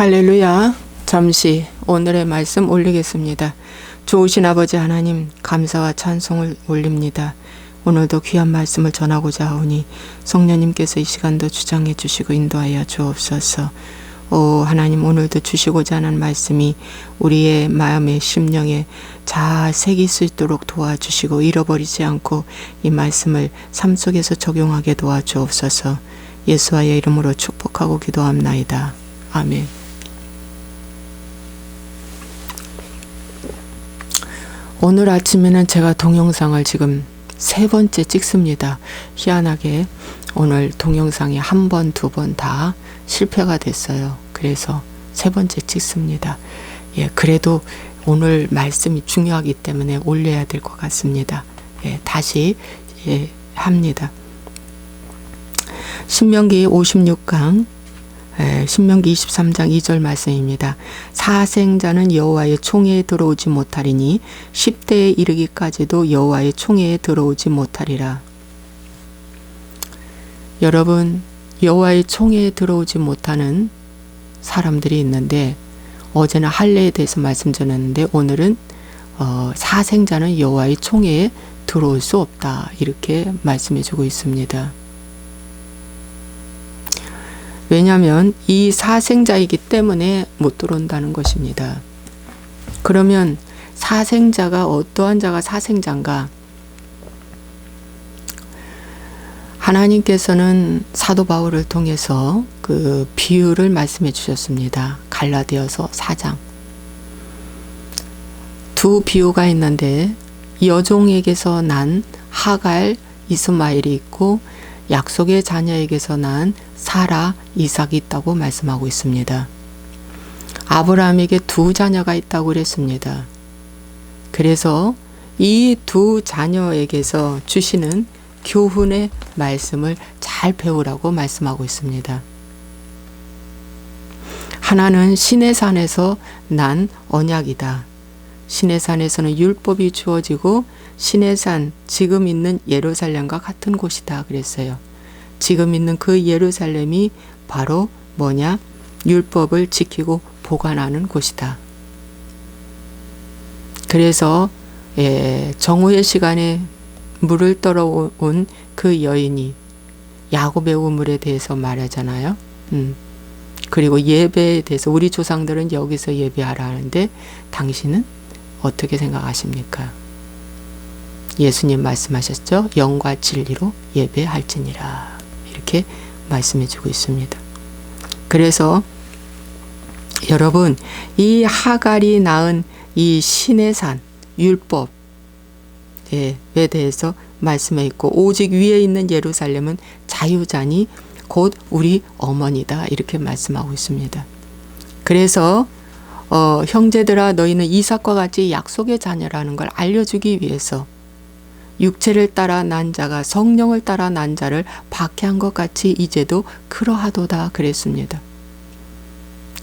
할렐루야. 잠시 오늘의 말씀 올리겠습니다. 좋으신 아버지 하나님, 감사와 찬송을 올립니다. 오늘도 귀한 말씀을 전하고자 하오니 성령님께서 이 시간도 주장해 주시고 인도하여 주옵소서. 오 하나님, 오늘도 주시고자 하는 말씀이 우리의 마음의 심령에 잘 새길 수 있도록 도와주시고 잃어버리지 않고 이 말씀을 삶 속에서 적용하게 도와주옵소서. 예수와의 이름으로 축복하고 기도합나이다. 아멘. 오늘 아침에는 제가 동영상을 지금 3번째 찍습니다. 희한하게 오늘 동영상이 1번, 2번 다 실패가 됐어요. 그래서 3번째 찍습니다. 그래도 오늘 말씀이 중요하기 때문에 올려야 될 것 같습니다. 다시 합니다. 신명기 56강 신명기 23장 2절 말씀입니다. 사생자는 여호와의 총회에 들어오지 못하리니 10대에 이르기까지도 여호와의 총회에 들어오지 못하리라. 여러분, 여호와의 총회에 들어오지 못하는 사람들이 있는데 어제는 할례에 대해서 말씀 전했는데 오늘은 사생자는 여호와의 총회에 들어올 수 없다, 이렇게 말씀해 주고 있습니다. 왜냐하면 이 사생자이기 때문에 못 들어온다는 것입니다. 그러면 사생자가 어떠한 자가 사생자인가? 하나님께서는 사도 바울을 통해서 그 비유를 말씀해 주셨습니다. 갈라디아서 4장. 두 비유가 있는데 여종에게서 난 하갈, 이스마엘이 있고 약속의 자녀에게서 난 사라, 이삭이 있다고 말씀하고 있습니다. 아브라함에게 2 자녀가 있다고 그랬습니다. 그래서 이 2 자녀에게서 주시는 교훈의 말씀을 잘 배우라고 말씀하고 있습니다. 하나는 시내산에서 난 언약이다. 시내산에서는 율법이 주어지고 시내산, 지금 있는 예루살렘과 같은 곳이다 그랬어요. 지금 있는 그 예루살렘이 바로 뭐냐? 율법을 지키고 보관하는 곳이다. 그래서 정오의 시간에 물을 떨어온 그 여인이 야곱의 우물에 대해서 말하잖아요. 그리고 예배에 대해서 우리 조상들은 여기서 예배하라 하는데 당신은 어떻게 생각하십니까? 예수님 말씀하셨죠? 영과 진리로 예배할지니라, 이렇게 말씀해 주고 있습니다. 그래서 여러분, 이 하갈이 낳은 이 시내산 율법에 대해서 말씀해 있고 오직 위에 있는 예루살렘은 자유자니 곧 우리 어머니다, 이렇게 말씀하고 있습니다. 그래서 형제들아, 너희는 이삭과 같이 약속의 자녀라는 걸 알려주기 위해서 육체를 따라 난 자가 성령을 따라 난 자를 박해한 것 같이 이제도 그러하도다 그랬습니다.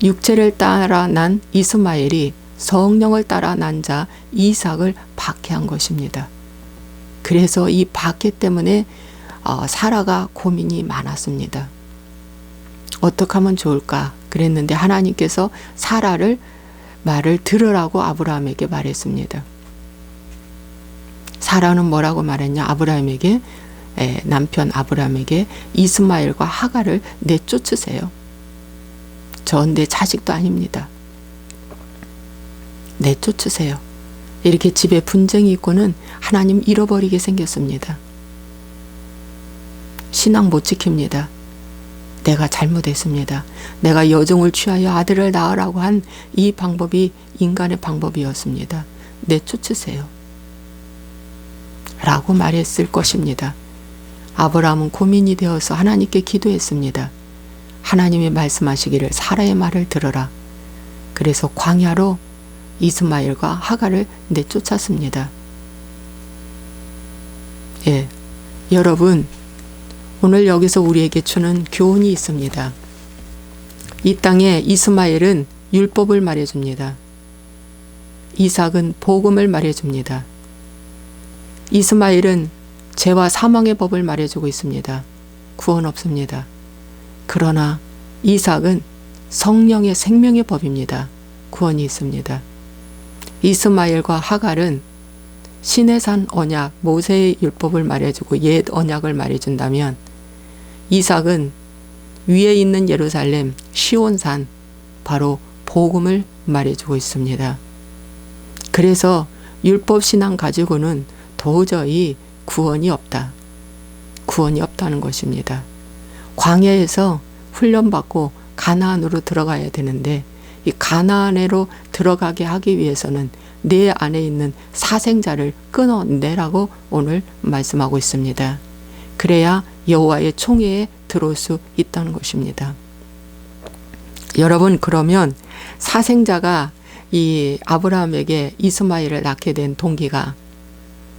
육체를 따라 난 이스마엘이 성령을 따라 난 자 이삭을 박해한 것입니다. 그래서 이 박해 때문에 사라가 고민이 많았습니다. 어떻게 하면 좋을까 그랬는데 하나님께서 사라를 말을 들으라고 아브라함에게 말했습니다. 사라는 뭐라고 말했냐? 아브라함에게, 남편 아브라함에게 이스마엘과 하갈을 내쫓으세요. 전 내 자식도 아닙니다. 내쫓으세요. 이렇게 집에 분쟁이 있고는 하나님 잃어버리게 생겼습니다. 신앙 못 지킵니다. 내가 잘못했습니다. 내가 여종을 취하여 아들을 낳으라고 한 이 방법이 인간의 방법이었습니다. 내쫓으세요. 라고 말했을 것입니다. 아브라함은 고민이 되어서 하나님께 기도했습니다. 하나님이 말씀하시기를 사라의 말을 들어라. 그래서 광야로 이스마엘과 하갈을 내쫓았습니다. 여러분, 오늘 여기서 우리에게 주는 교훈이 있습니다. 이 땅에 이스마엘은 율법을 말해줍니다. 이삭은 복음을 말해줍니다. 이스마엘은 죄와 사망의 법을 말해주고 있습니다. 구원 없습니다. 그러나 이삭은 성령의 생명의 법입니다. 구원이 있습니다. 이스마엘과 하갈은 시내산 언약, 모세의 율법을 말해주고 옛 언약을 말해준다면 이삭은 위에 있는 예루살렘 시온산 바로 복음을 말해주고 있습니다. 그래서 율법 신앙 가지고는 도저히 구원이 없다. 구원이 없다는 것입니다. 광야에서 훈련받고 가나안으로 들어가야 되는데 이 가나안으로 들어가게 하기 위해서는 내 안에 있는 사생자를 끊어내라고 오늘 말씀하고 있습니다. 그래야 여호와의 총회에 들어올 수 있다는 것입니다. 여러분, 그러면 사생자가 이 아브라함에게 이스마엘을 낳게 된 동기가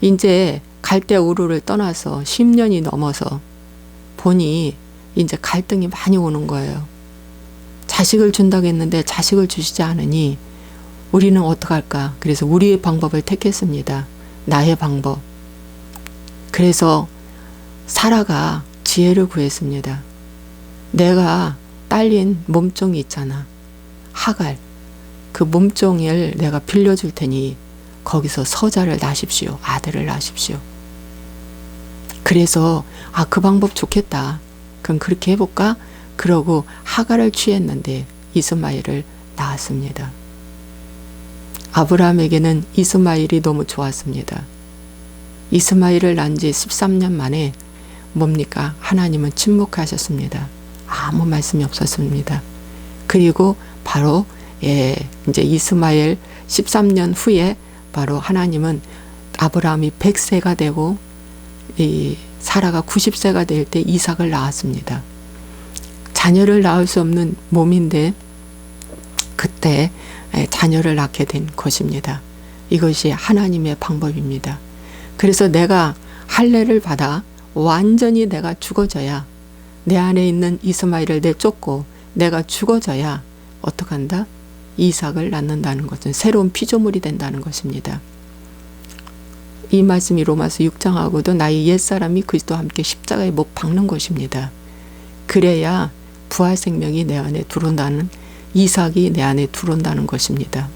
이제 갈대 우르를 떠나서 10년이 넘어서 보니 이제 갈등이 많이 오는 거예요. 자식을 준다고 했는데 자식을 주시지 않으니 우리는 어떡할까? 그래서 우리의 방법을 택했습니다. 나의 방법. 그래서 사라가 지혜를 구했습니다. 내가 딸린 몸종이 있잖아. 하갈. 그 몸종을 내가 빌려줄 테니 거기서 서자를 낳으십시오. 아들을 낳으십시오. 그래서 그 방법 좋겠다. 그럼 그렇게 해볼까? 그러고 하갈을 취했는데 이스마엘을 낳았습니다. 아브라함에게는 이스마엘이 너무 좋았습니다. 이스마엘을 낳은 지 13년 만에 뭡니까? 하나님은 침묵하셨습니다. 아무 말씀이 없었습니다. 그리고 바로 이제 이스마엘 13년 후에 바로 하나님은 아브라함이 100세가 되고 이 사라가 90세가 될 때 이삭을 낳았습니다. 자녀를 낳을 수 없는 몸인데 그때 자녀를 낳게 된 것입니다. 이것이 하나님의 방법입니다. 그래서 내가 할례를 받아 완전히 내가 죽어져야 내 안에 있는 이스마엘을 내쫓고 내가 죽어져야 어떡한다? 이삭을 낳는다는 것은 새로운 피조물이 된다는 것입니다. 이 말씀이 로마서 6장하고도 나의 옛사람이 그리스도와 함께 십자가에 못 박는 것입니다. 그래야 부활 생명이 내 안에 들어온다는, 이삭이 내 안에 들어온다는 것입니다.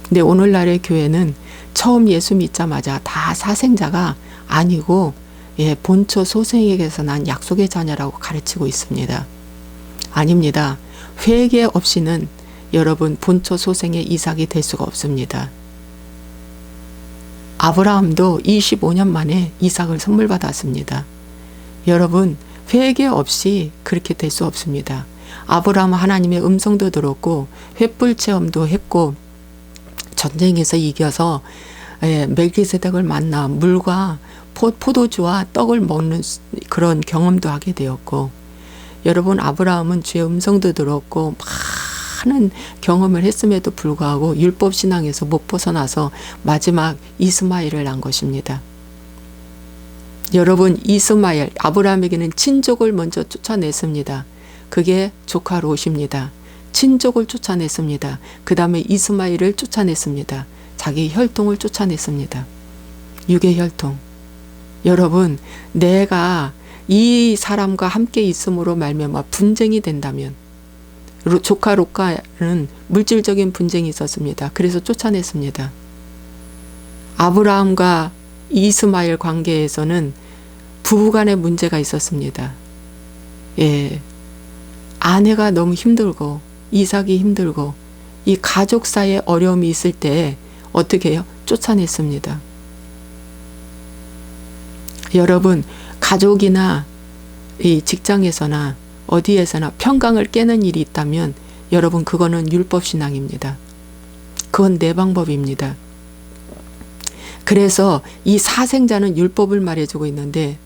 근데 오늘날의 교회는 처음 예수 믿자마자 다 사생자가 아니고 본초 소생에게서 난 약속의 자녀라고 가르치고 있습니다. 아닙니다. 회개 없이는 여러분 본초 소생의 이삭이 될 수가 없습니다. 아브라함도 25년 만에 이삭을 선물 받았습니다. 여러분 회개 없이 그렇게 될 수 없습니다. 아브라함은 하나님의 음성도 들었고 횃불 체험도 했고 전쟁에서 이겨서 멜기세덱을 만나 물과 포도주와 떡을 먹는 그런 경험도 하게 되었고, 여러분 아브라함은 주의 음성도 들었고 많은 경험을 했음에도 불구하고 율법 신앙에서 못 벗어나서 마지막 이스마엘을 낳은 것입니다. 여러분 이스마엘, 아브라함에게는 친족을 먼저 쫓아냈습니다. 그게 조카 롯입니다. 친족을 쫓아냈습니다. 그 다음에 이스마엘을 쫓아냈습니다. 자기 혈통을 쫓아냈습니다. 육의 혈통. 여러분 내가 이 사람과 함께 있음으로 말미암아 분쟁이 된다면, 조카 롯과는 물질적인 분쟁이 있었습니다. 그래서 쫓아냈습니다. 아브라함과 이스마엘 관계에서는 부부간의 문제가 있었습니다. 아내가 너무 힘들고 이삭이 힘들고 이 가족 사이에 어려움이 있을 때 어떻게 해요? 쫓아냈습니다. 여러분 가족이나 이 직장에서나 어디에서나 평강을 깨는 일이 있다면 여러분 그거는 율법신앙입니다. 그건 내 방법입니다. 그래서 이 사생자는 율법을 말해주고 있는데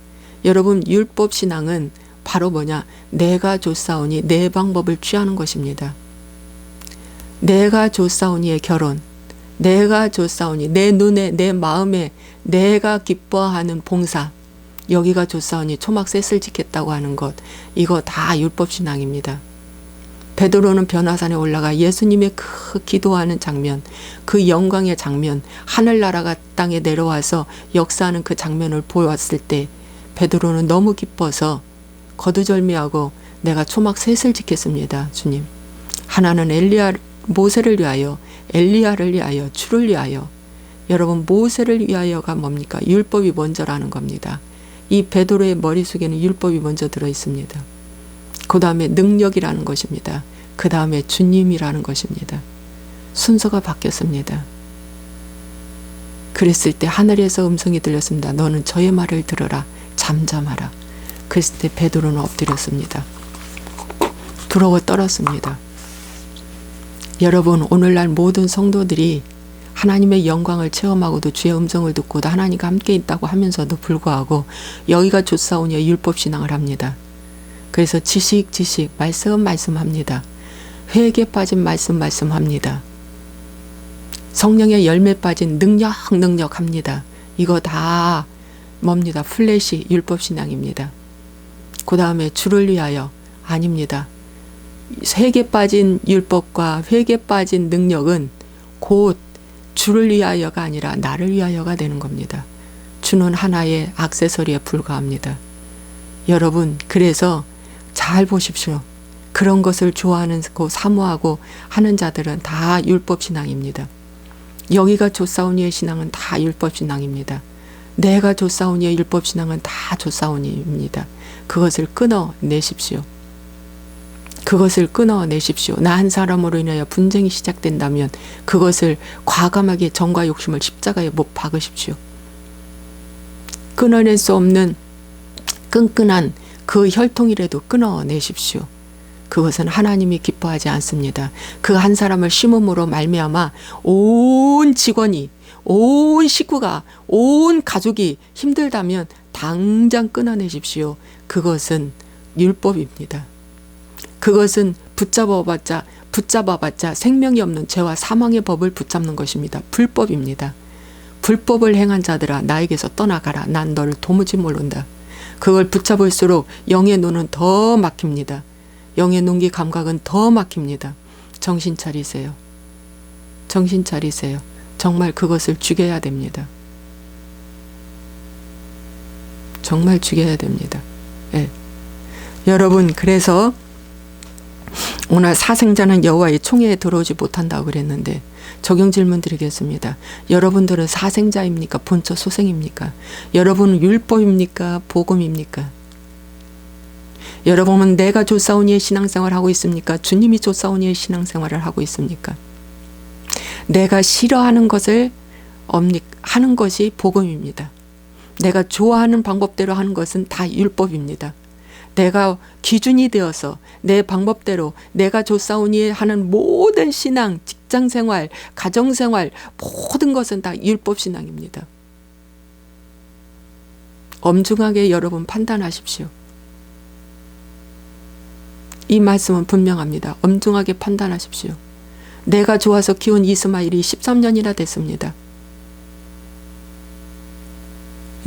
여러분 율법신앙은 바로 뭐냐? 내가 줬사오니 내 방법을 취하는 것입니다. 내가 줬사오니의 결혼, 내가 줬사오니 내 눈에 내 마음에 내가 기뻐하는 봉사, 여기가 줬사오니 초막 셋을 짓겠다고 하는 것, 이거 다 율법신앙입니다. 베드로는 변화산에 올라가 예수님의 그 기도하는 장면, 그 영광의 장면, 하늘나라가 땅에 내려와서 역사하는 그 장면을 보았을 때 베드로는 너무 기뻐서 거두절미하고 내가 초막 셋을 짓겠습니다. 주님. 하나는 모세를 위하여, 엘리야를 위하여, 주를 위하여. 여러분, 모세를 위하여가 뭡니까? 율법이 먼저라는 겁니다. 이 베드로의 머릿속에는 율법이 먼저 들어있습니다. 그 다음에 능력이라는 것입니다. 그 다음에 주님이라는 것입니다. 순서가 바뀌었습니다. 그랬을 때 하늘에서 음성이 들렸습니다. 너는 저의 말을 들으라. 잠잠하라. 그랬을 때 베드로는 엎드렸습니다. 두려워 떨었습니다. 여러분, 오늘날 모든 성도들이 하나님의 영광을 체험하고도 주의 음성을 듣고도 하나님과 함께 있다고 하면서도 불구하고 여기가 좋사오니 율법신앙을 합니다. 그래서 지식 말씀합니다. 회개 빠진 말씀합니다. 성령의 열매 빠진 능력합니다. 이거 다 뭡니다? 플래시 율법신앙입니다. 그 다음에 주를 위하여 아닙니다. 회개 빠진 율법과 회개 빠진 능력은 곧 주를 위하여가 아니라 나를 위하여가 되는 겁니다. 주는 하나의 액세서리에 불과합니다. 여러분, 그래서 잘 보십시오. 그런 것을 좋아하는 거 사모하고 하는 자들은 다 율법신앙입니다. 여기가 좋사오니의 신앙은 다 율법신앙입니다. 내가 좋사오니의 율법신앙은 다 좋사오니입니다. 그것을 끊어내십시오. 그것을 끊어내십시오. 나 한 사람으로 인하여 분쟁이 시작된다면 그것을 과감하게 정과 욕심을 십자가에 못 박으십시오. 끊어낼 수 없는 끈끈한 그 혈통이라도 끊어내십시오. 그것은 하나님이 기뻐하지 않습니다. 그 한 사람을 심음으로 말미암아 온 직원이, 온 식구가, 온 가족이 힘들다면 당장 끊어내십시오. 그것은 율법입니다. 그것은 붙잡아봤자 생명이 없는 죄와 사망의 법을 붙잡는 것입니다. 불법입니다. 불법을 행한 자들아 나에게서 떠나가라. 난 너를 도무지 모른다. 그걸 붙잡을수록 영의 눈은 더 막힙니다. 영의 눈기 감각은 더 막힙니다. 정신 차리세요. 정신 차리세요. 정말 그것을 죽여야 됩니다. 정말 죽여야 됩니다. 예. 여러분, 그래서 오늘 사생자는 여호와의 총회에 들어오지 못한다고 그랬는데 적용 질문 드리겠습니다. 여러분들은 사생자입니까? 본처 소생입니까? 여러분은 율법입니까? 복음입니까? 여러분은 내가 좋사오니의 신앙생활을 하고 있습니까? 주님이 좋사오니의 신앙생활을 하고 있습니까? 내가 싫어하는 것을 하는 것이 복음입니다. 내가 좋아하는 방법대로 하는 것은 다 율법입니다. 내가 기준이 되어서 내 방법대로 내가 좋사오니 하는 모든 신앙, 직장생활, 가정생활 모든 것은 다 율법신앙입니다. 엄중하게 여러분 판단하십시오. 이 말씀은 분명합니다. 엄중하게 판단하십시오. 내가 좋아서 키운 이스마엘이 13년이나 됐습니다.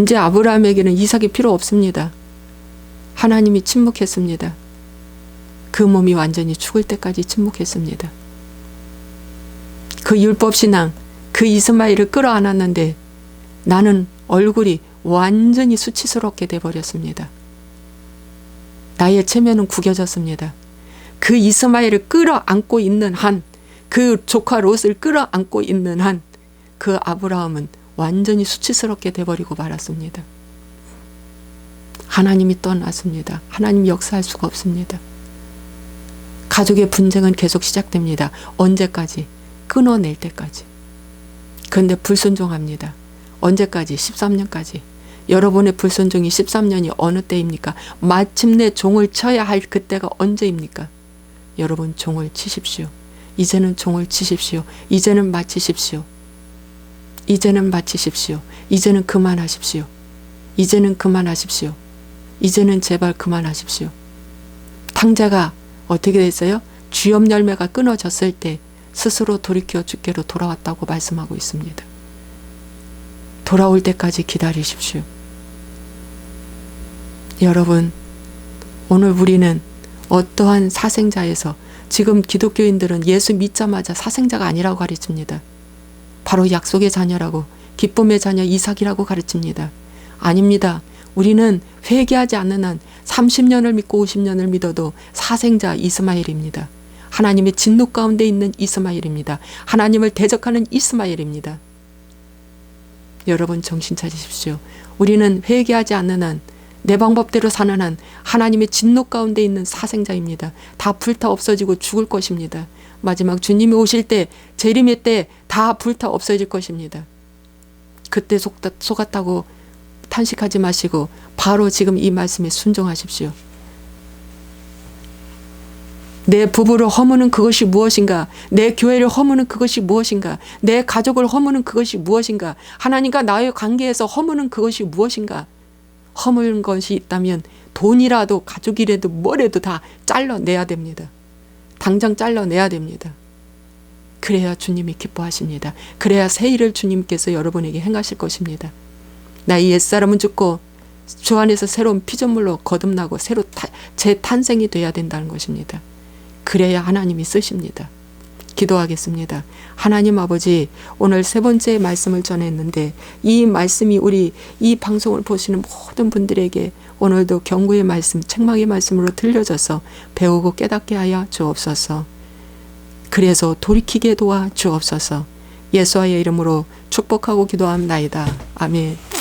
이제 아브라함에게는 이삭이 필요 없습니다. 하나님이 침묵했습니다. 그 몸이 완전히 죽을 때까지 침묵했습니다. 그 율법신앙, 그 이스마엘을 끌어안았는데 나는 얼굴이 완전히 수치스럽게 돼버렸습니다. 나의 체면은 구겨졌습니다. 그 이스마엘을 끌어안고 있는 한, 그 조카 롯을 끌어안고 있는 한, 그 아브라함은 완전히 수치스럽게 돼버리고 말았습니다. 하나님이 떠났습니다. 하나님 역사할 수가 없습니다. 가족의 분쟁은 계속 시작됩니다. 언제까지? 끊어낼 때까지. 그런데 불순종합니다. 언제까지? 13년까지. 여러분의 불순종이 13년이 어느 때입니까? 마침내 종을 쳐야 할 그때가 언제입니까? 여러분, 종을 치십시오. 이제는 종을 치십시오. 이제는 마치십시오. 이제는 마치십시오. 이제는 그만하십시오. 이제는 그만하십시오. 이제는 제발 그만하십시오. 탕자가 어떻게 됐어요? 쥐염 열매가 끊어졌을 때 스스로 돌이켜 주께로 돌아왔다고 말씀하고 있습니다. 돌아올 때까지 기다리십시오. 여러분, 오늘 우리는 어떠한 사생자에서, 지금 기독교인들은 예수 믿자마자 사생자가 아니라고 가르칩니다. 바로 약속의 자녀라고, 기쁨의 자녀 이삭이라고 가르칩니다. 아닙니다. 우리는 회개하지 않는 한 30년을 믿고 50년을 믿어도 사생자 이스마엘입니다. 하나님의 진노 가운데 있는 이스마엘입니다. 하나님을 대적하는 이스마엘입니다. 여러분 정신 차리십시오. 우리는 회개하지 않는 한, 내 방법대로 사는 한 하나님의 진노 가운데 있는 사생자입니다. 다 불타 없어지고 죽을 것입니다. 마지막 주님이 오실 때, 재림의 때 다 불타 없어질 것입니다. 그때 속았다고 탄식하지 마시고 바로 지금 이 말씀에 순종하십시오. 내 부부를 허무는 그것이 무엇인가? 내 교회를 허무는 그것이 무엇인가? 내 가족을 허무는 그것이 무엇인가? 하나님과 나의 관계에서 허무는 그것이 무엇인가? 허물 것이 있다면 돈이라도 가족이라도 뭐라도 다 잘라내야 됩니다. 당장 잘라내야 됩니다. 그래야 주님이 기뻐하십니다. 그래야 새 일을 주님께서 여러분에게 행하실 것입니다. 나의 옛사람은 죽고 주 안에서 새로운 피조물로 거듭나고 새로 재탄생이 돼야 된다는 것입니다. 그래야 하나님이 쓰십니다. 기도하겠습니다. 하나님 아버지, 오늘 세 번째 말씀을 전했는데 이 말씀이 우리 이 방송을 보시는 모든 분들에게 오늘도 경고의 말씀, 책망의 말씀으로 들려져서 배우고 깨닫게 하여 주옵소서. 그래서 돌이키게 도와 주옵소서. 예수와의 이름으로 축복하고 기도합나이다. 아멘.